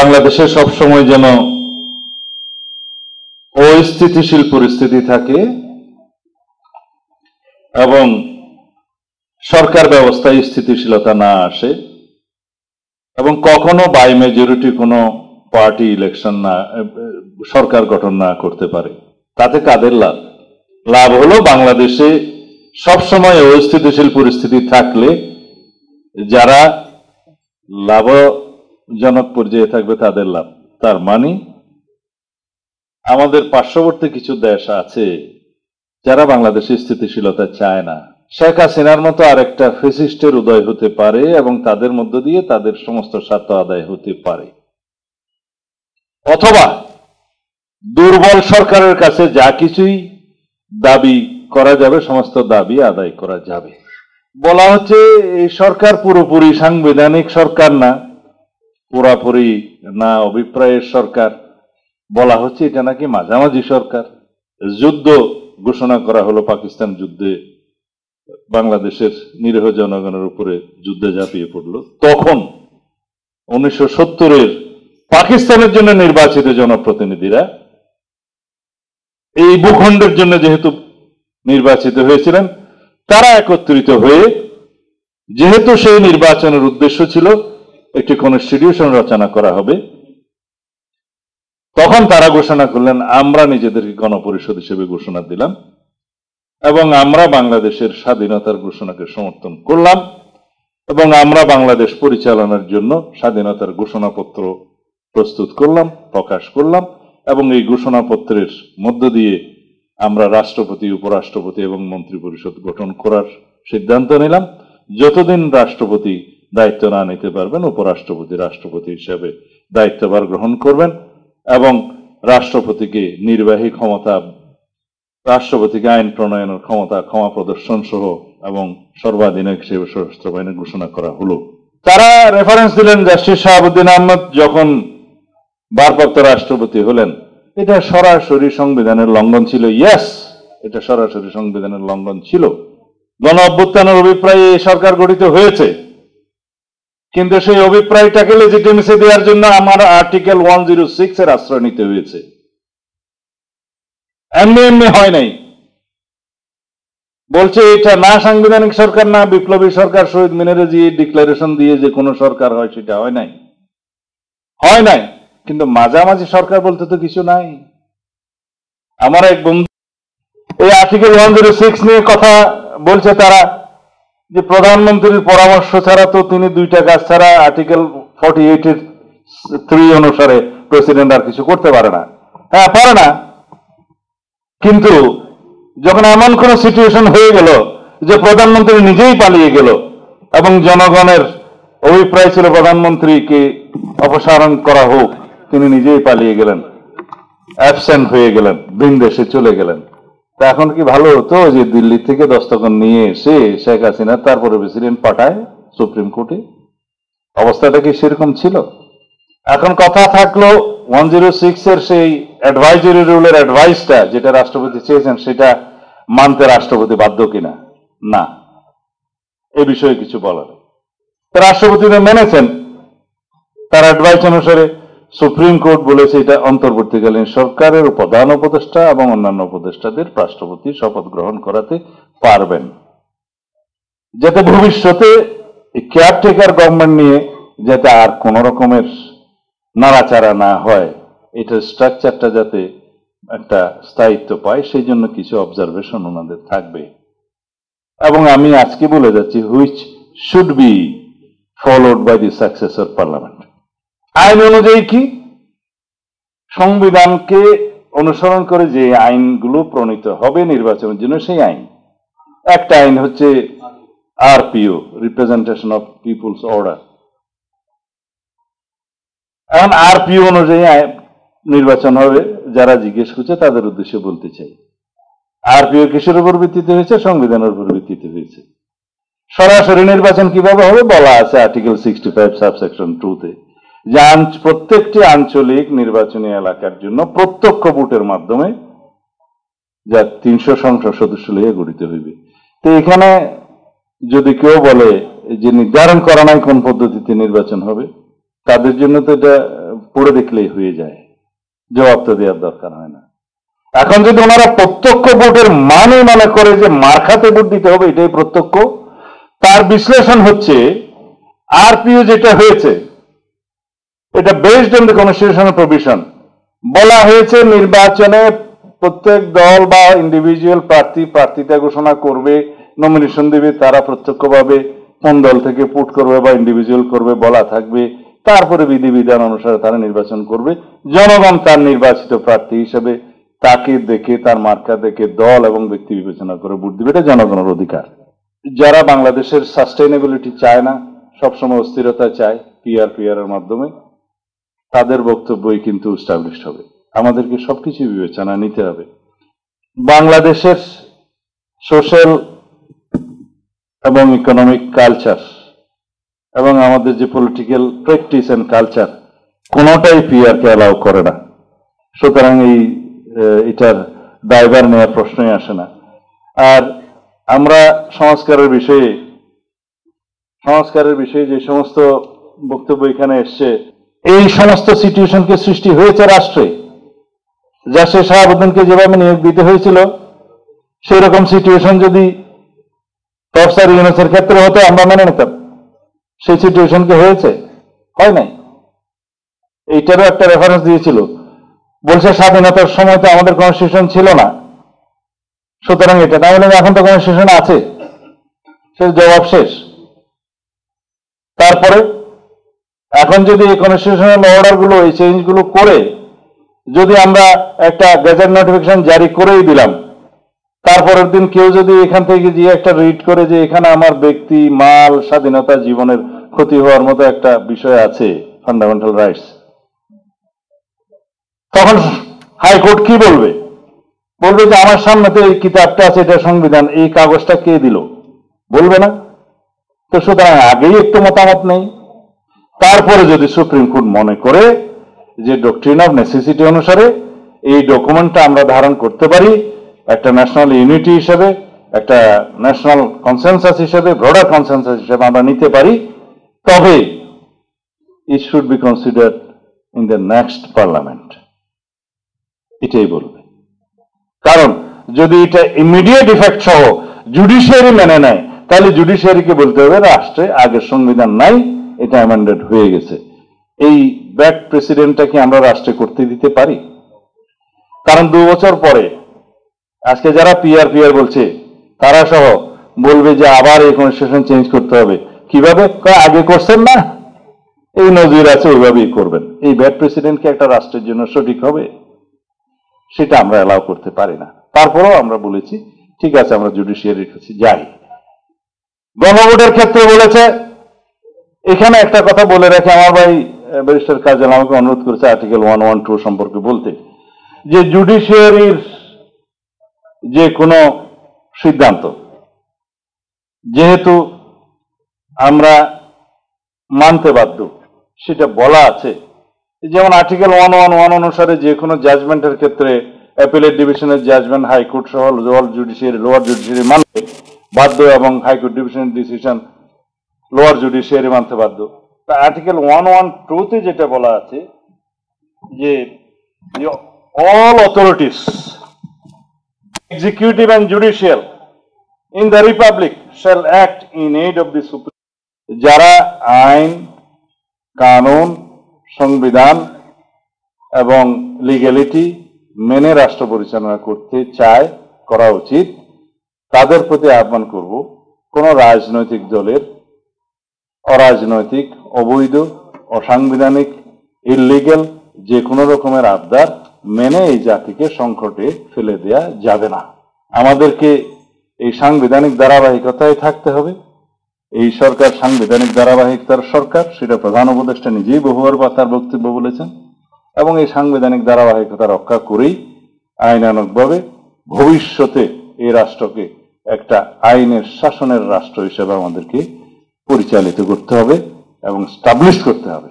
বাংলাদেশে সবসময় যেন অস্থিতিশীল পরিস্থিতি থাকে এবং সরকার ব্যবস্থায় স্থিতিশীলতা না আসে এবং কখনো বাই মেজরিটি কোনো পার্টি ইলেকশন না সরকার গঠন না করতে পারে, তাতে কাদের লাভ? লাভ হলো বাংলাদেশে সবসময় অস্থিতিশীল পরিস্থিতি থাকলে যারা লাভজনক পর্যায়ে থাকবে তাদের লাভ। তার মানে আমাদের পার্শ্ববর্তী কিছু দেশ আছে যারা বাংলাদেশে স্থিতিশীলতা চায় না। শেখ হাসিনার মতো আরেকটা ফ্যাসিস্টের উদয় হতে পারে এবং তাদের মধ্য দিয়ে তাদের সমস্ত স্বার্থ আদায় হতে পারে, অথবা দুর্বল সরকারের কাছে যা কিছুই দাবি করা যাবে সমস্ত দাবি আদায় করা যাবে। বলা হচ্ছে এই সরকার পুরোপুরি সাংবিধানিক সরকার না, পুরাপুরি না অভিপ্রায়ের সরকার। বলা হচ্ছে এটা নাকি মাঝামাঝি সরকার। যুদ্ধ ঘোষণা করা হলো, পাকিস্তান যুদ্ধে বাংলাদেশের নিরীহ জনগণের উপরে যুদ্ধে ঝাঁপিয়ে পড়লো। তখন 1970-এর পাকিস্তানের জন্য নির্বাচিত জনপ্রতিনিধিরা এই ভূখণ্ডের জন্য যেহেতু নির্বাচিত হয়েছিলেন, তারা একত্রিত হয়ে, যেহেতু সেই নির্বাচনের উদ্দেশ্য ছিল একটি কনস্টিটিউশন রচনা করা হবে, তখন তারা ঘোষণা করলেন আমরা নিজেদেরকে গণপরিষদ হিসেবে ঘোষণা দিলাম এবং আমরা বাংলাদেশের স্বাধীনতার ঘোষণাকে সমর্থন করলাম এবং আমরা বাংলাদেশ পরিচালনার জন্য স্বাধীনতার ঘোষণাপত্র প্রস্তুত করলাম, প্রকাশ করলাম এবং এই ঘোষণাপত্রের মধ্য দিয়ে আমরা রাষ্ট্রপতি, উপরাষ্ট্রপতি এবং মন্ত্রী পরিষদ গঠন করার সিদ্ধান্ত নিলাম। যতদিন রাষ্ট্রপতি দায়িত্ব না নিতে পারবেন, উপরাষ্ট্রপতি রাষ্ট্রপতি হিসেবে দায়িত্বভার গ্রহণ করবেন এবং রাষ্ট্রপতিকে নির্বাহী ক্ষমতা, রাষ্ট্রপতিকে আইন প্রণয়নের ক্ষমতা, ক্ষমা প্রদর্শন সহ এবং সর্বাধিনায়ক হিসেবে সশস্ত্র বাহিনী ঘোষণা করা হলো। তারা রেফারেন্স দিলেন জাস্টিস শাহাবুদ্দিন আহমেদ যখন ভারপ্রাপ্ত রাষ্ট্রপতি হলেন, এটা সরাসরি সংবিধানের লঙ্ঘন ছিল। ইয়েস, এটা সরাসরি সংবিধানের লঙ্ঘন ছিল। গণ অভ্যুত্থানের অভিপ্রায়ে এই সরকার গঠিত হয়েছে, কিন্তু সেই অভিপ্রায়টাকে লেজিটিমেসি দেওয়ার জন্য আমার আর্টিকেল 106 এর আশ্রয় নিতে হয়েছে। এমনি এমনি হয় নাই। বলছে এটা না সাংবিধানিক সরকার, না বিপ্লবী সরকার, শহীদ মিনারে যে ডিক্লারেশন দিয়ে যে কোনো সরকার হয় সেটা হয় নাই, হয় নাই। কিন্তু মাঝামাঝি সরকার বলতে তো কিছু নাই। আমার এক বন্ধু এই আর্টিকেল 106 নিয়ে কথা বলছে, তারা যে প্রধানমন্ত্রীর পরামর্শ ছাড়া তো তিনি 2টা গাছ ছাড়া আর্টিকেল 48(3) অনুসারে প্রেসিডেন্ট আর কিছু করতে পারে না। হ্যাঁ, পারে না, কিন্তু যখন এমন কোন সিচুয়েশন হয়ে গেল যে প্রধানমন্ত্রী নিজেই পালিয়ে গেল এবং জনগণের অভিপ্রায় ছিল প্রধানমন্ত্রীকে অপসারণ করা হোক, তিনি নিজেই পালিয়ে গেলেন, অ্যাবসেন্ট হয়ে গেলেন, ভিন দেশে চলে গেলেন। তা এখন কি ভালো হতো যে দিল্লি থেকে দস্তখত নিয়ে এসে শেখ হাসিনা তারপরে প্রেসিডেন্ট পাঠায় সুপ্রিম কোর্টে? অবস্থাটা কি সেরকম ছিল? এখন কথা থাকলো 106 এর সেই অ্যাডভাইজরি রুলের অ্যাডভাইসটা যেটা রাষ্ট্রপতি চেয়েছেন সেটা মানতে রাষ্ট্রপতি বাধ্য কিনা। না, এ বিষয়ে কিছু বলার। রাষ্ট্রপতি মেনেছেন, তার অ্যাডভাইস অনুসারে সুপ্রিম কোর্ট বলেছে এটা অন্তর্বর্তীকালীন সরকারের প্রধান উপদেষ্টা এবং অন্যান্য উপদেষ্টাদের রাষ্ট্রপতি শপথ গ্রহণ করাতে পারবেন, যাতে ভবিষ্যতে কেয়ারটেকার গভর্নমেন্ট নিয়ে যাতে আর কোন রকমের নাড়াচাড়া না হয়, এটার স্ট্রাকচারটা যাতে একটা স্থায়িত্ব পায়, সেই জন্য কিছু অবজারভেশন ওনাদের থাকবে। এবং আমি আজকে বলে যাচ্ছি, which should be followed by the successor parliament. আইন অনুযায়ী কি, সংবিধানকে অনুসরণ করে যে আইনগুলো প্রণীত হবে নির্বাচনের জন্য, সেই আইন একটা আইন হচ্ছে RPO, representation of people's order. এখন আরপিও অনুযায়ী নির্বাচন হবে। যারা জিজ্ঞেস করছে তাদের উদ্দেশ্যে বলতে চাই, আরপিও কিসের উপর ভিত্তিতে হয়েছে? সংবিধানের উপর ভিত্তিতে হয়েছে। সরাসরি নির্বাচন কিভাবে হবে বলা আছে আর্টিকেল 65 সাবসেকশন 2-তে, যে প্রত্যেকটি আঞ্চলিক নির্বাচনী এলাকার জন্য প্রত্যক্ষ ভোটের মাধ্যমে যা 300 সংসদ সদস্য নিয়ে গঠিত হইবে। তো এখানে যদি কেউ বলে যে নির্ধারণ করা নাই কোন পদ্ধতিতে নির্বাচন হবে, তাদের জন্য তো এটা পড়ে দেখলেই হয়ে যায়, জবাব তো দেওয়ার দরকার হয় না। এখন যদি ওনারা প্রত্যক্ষ ভোটের মানে মনে করে যে মার খাতে ভোট দিতে হবে, এটাই প্রত্যক্ষ, তার বিশ্লেষণ হচ্ছে আরপিও যেটা হয়েছে এটা based on the constitutional provision. বলা হয়েছে নির্বাচনে প্রত্যেক দল বা ইন্ডিভিজুয়াল প্রার্থিতা ঘোষণা করবে, নমিনেশন দেবে, তারা প্রত্যক্ষভাবে কোন দল থেকে পুট করবে বা ইন্ডিভিজুয়াল করবে বলা থাকবে, তারপরে বিধিবিধান অনুসারে তারা নির্বাচন করবে। জনগণ তার নির্বাচিত প্রার্থী হিসেবে তাকে দেখে, তার মার্কা দেখে দল এবং ব্যক্তি বিবেচনা করে ভোট দিবে, এটা জনগণের অধিকার। যারা বাংলাদেশের সাস্টেইনেবিলিটি চায় না, সবসময় অস্থিরতা চায় পিআর এর মাধ্যমে, তাদের বক্তব্যই কিন্তু এস্টাবলিশ হবে। আমাদেরকে সবকিছু বিবেচনা নিতে হবে। বাংলাদেশের সোশ্যাল এবং ইকোনমিক কালচার এবং আমাদের যে পলিটিক্যাল প্র্যাকটিস এন্ড কালচার, কোনোটাই পিআরকে অ্যালাউ করে না। সুতরাং এটার দায়ভার নেওয়ার প্রশ্নই আসে না। আর আমরা সংস্কারের বিষয়ে যে সমস্ত বক্তব্য এখানে এসছে, এই সমস্ত সিচুয়েশনকে সৃষ্টি হয়েছে রাষ্ট্রে, যা শেখ শাহাবুদ্দিনকে যেভাবে নিয়োগ দিতে হয়েছিল, সেই রকম সিচুয়েশন যদি প্রফেসর ইউনূসের ক্ষেত্রে হতো আমরা মেনে নিতাম। সেই সিচুয়েশনকে হয়েছে? হয় নাই। এইটারও একটা রেফারেন্স দিয়েছিল, বলছে স্বাধীনতার সময় তো আমাদের কনস্টিটিউশন ছিল না, সুতরাং এটা না হলে এখন তো কনস্টিটিউশন আছে। সে জবাব শেষ। তারপরে এখন যদি এই কনস্টিটিউশনাল অর্ডার গুলো, এই চেঞ্জ গুলো করে যদি আমরা একটা গেজেট নোটিফিকেশন জারি করেই দিলাম, তারপরের দিন কেউ যদি এখান থেকে গিয়ে একটা রিড করে যে এখানে আমার ব্যক্তি, মাল, স্বাধীনতা, জীবনের ক্ষতি হওয়ার মতো একটা বিষয় আছে, ফান্ডামেন্টাল রাইটস, তখন হাইকোর্ট কি বলবে? বলবে যে আমার সামনে তো এই কিতাবটা আছে, এটা সংবিধান, এই কাগজটা কে দিল? বলবে না? তো সুতরাং আগেই একটু মতামত নেই। তারপরে যদি সুপ্রিম কোর্ট মনে করে যে ডক্ট্রিন অফ নেসেসিটি অনুসারে এই ডকুমেন্টটা আমরা ধারণ করতে পারি, একটা ন্যাশনাল ইউনিটি হিসেবে, একটা ন্যাশনাল কনসেনসাস হিসেবে, ব্রডার কনসেনসাস হিসেবে আমরা নিতে পারি, তবে it should be considered in the next parliament, এটাই বলবে। কারণ যদি এটা ইমিডিয়েট ইফেক্ট সহ জুডিশিয়ারি মেনে নেয়, তাহলে জুডিশিয়ারিকে বলতে হবে রাষ্ট্রে আগের সংবিধান নাই, এটা অ্যামেন্ডেড হয়ে গেছে। এই ব্যাড প্রেসিডেন্টটা কি আমরা রাষ্ট্রে করতে দিতে পারি? কারণ 2 বছর পরে আজকে যারা পিআর বলছে তারা সহ বলবে যে আবার এই কনস্টিটিউশন চেঞ্জ করতে হবে। কিভাবে? আগে করছেন না, এই নজির আছে, ওইভাবেই করবেন। এই ব্যাড প্রেসিডেন্টকে একটা রাষ্ট্রের জন্য সঠিক হবে? সেটা আমরা অ্যালাউ করতে পারি না। তারপরেও আমরা বলেছি ঠিক আছে, আমরা জুডিশিয়ারির কাছে যাই। গণভোটের ক্ষেত্রে বলেছে, এখানে একটা কথা বলে রাখে, আমার ভাই ব্যারিস্টার কাজল আমাকে অনুরোধ করেছে আর্টিকেল 112 সম্পর্কে বলতে, যে জুডিশিয়ারির যে কোনো সিদ্ধান্ত যেহেতু আমরা মানতে বাধ্য, সেটা বলা আছে। যেমন আর্টিকেল 111 অনুসারে যে কোনো জাজমেন্টের ক্ষেত্রে অ্যাপিলেট ডিভিশনের জাজমেন্ট হাইকোর্ট সহ লোয়ার জুডিশিয়ারি মানতে বাধ্য এবং হাইকোর্ট ডিভিশনের ডিসিশন লোয়ার জুডিশিয়ারি মানতে বাধ্য। তা আর্টিকেল 112-তে যেটা বলা আছে যে all authorities, executive and judicial, in the republic shall act in aid of the supreme. যারা আইন, কানুন, সংবিধান এবং লিগ্যালিটি মেনে রাষ্ট্র পরিচালনা করতে চায়, করা উচিত, তাদের প্রতি আহ্বান করব, কোন রাজনৈতিক দলের অরাজনৈতিক, অবৈধ, অসাংবিধানিক, ইললিগ্যাল যে কোনো রকমের আবদার মেনে এই জাতিকে সংকটে ফেলে দেয়া যাবে না। আমাদেরকে এই সাংবিধানিক ধারাবাহিকতায় থাকতে হবে। এই সরকার সাংবিধানিক ধারাবাহিকতার সরকার, সেটা প্রধান উপদেষ্টা নিজেই বহুবার তার বক্তব্য বলেছেন, এবং এই সাংবিধানিক ধারাবাহিকতা রক্ষা করেই আইনানুগভাবে ভবিষ্যতে এই রাষ্ট্রকে একটা আইনের শাসনের রাষ্ট্র হিসেবে আমাদেরকে পরিচালিত করতে হবে এবং স্টাবলিশ করতে হবে।